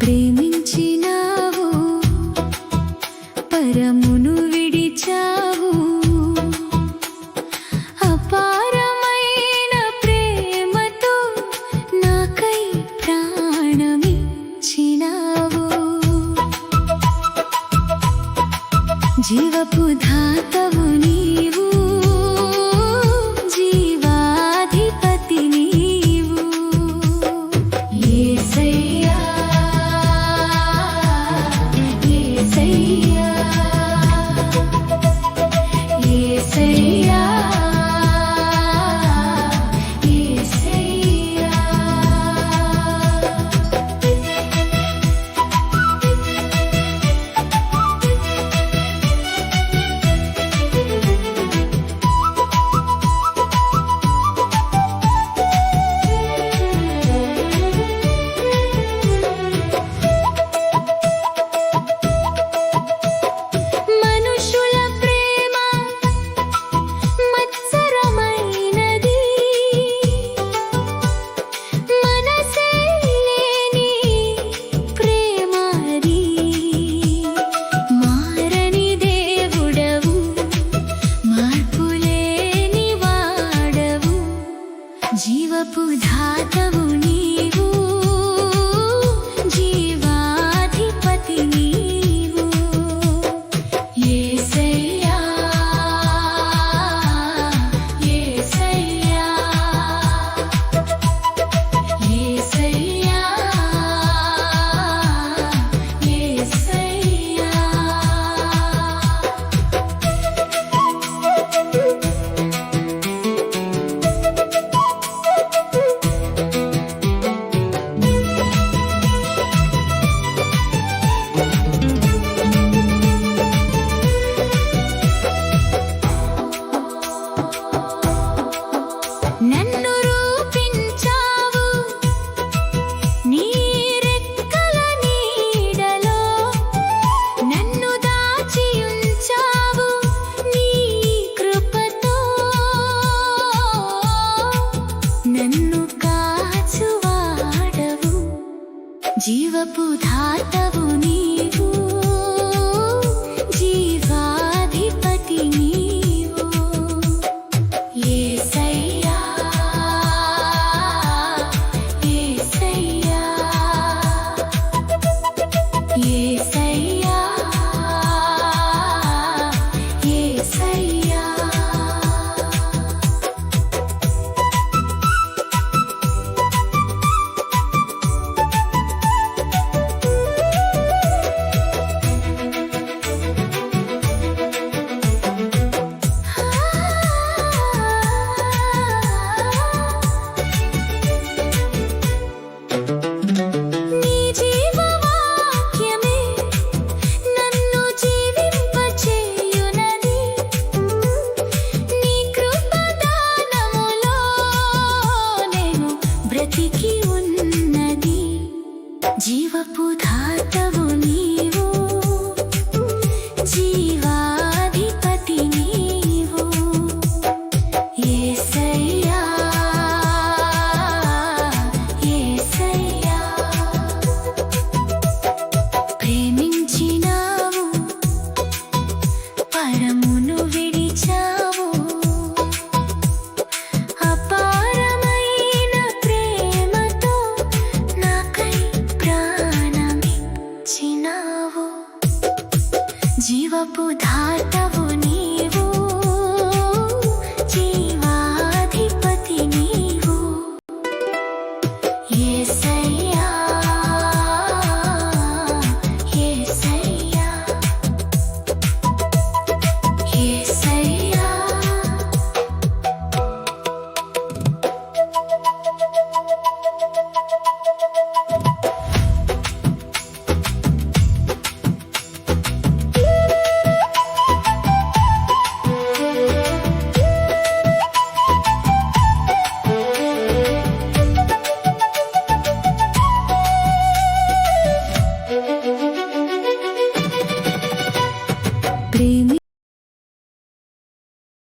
ప్రేమించినావు, పరమును విడిచావు, అపారమైన ప్రేమతో నాకై ప్రాణమిచ్చినావు. జీవపు ధాతవు నీవు, జీవాధిపతి నీవు. యేసయ్యా, యేసయ్యా, యేసయ్యా, యేసయ్యా. మనుషుల ప్రేమ మత్సరమైనది, మనసే లేని ప్రేమ అది. మారని దేవుడవు, మార్పులేని వాడవు, జీవపు ధాతవు నీవు, జీవాధిపతి నీవు. యేసయ్యా, యేసయ్యా, యేసయ్యా, యేసయ్యా. నన్ను రూపించావు నీ రెక్కల నీడలో, నన్ను దాచి ఉంచావు నీ కృపతో, నన్ను కాచువాడవు, జీవపు ధాతవు నీవు, జీవాధిపతి నీవు. యేసయ్యా, యేసయ్యా, యేసయ్యా, యేసయ్యా. నీ జీవవాక్యమే నన్ను జీవింపచేయునది, నీ కృపదానములో నేను బ్రతికి ఉన్నది. జీవపు ధాతవు నీవు, జీవాధిపతి నీవు. యేసయ్యా, యేసయ్యా. ప్రేమించినావు, పరమును విడిచావు, అపారమైన ప్రేమతో నాకై ప్రాణమిచ్చినావు. జీవపు ధాతవు నీవు, జీవాధిపతి నీవు. యేసయ్యా.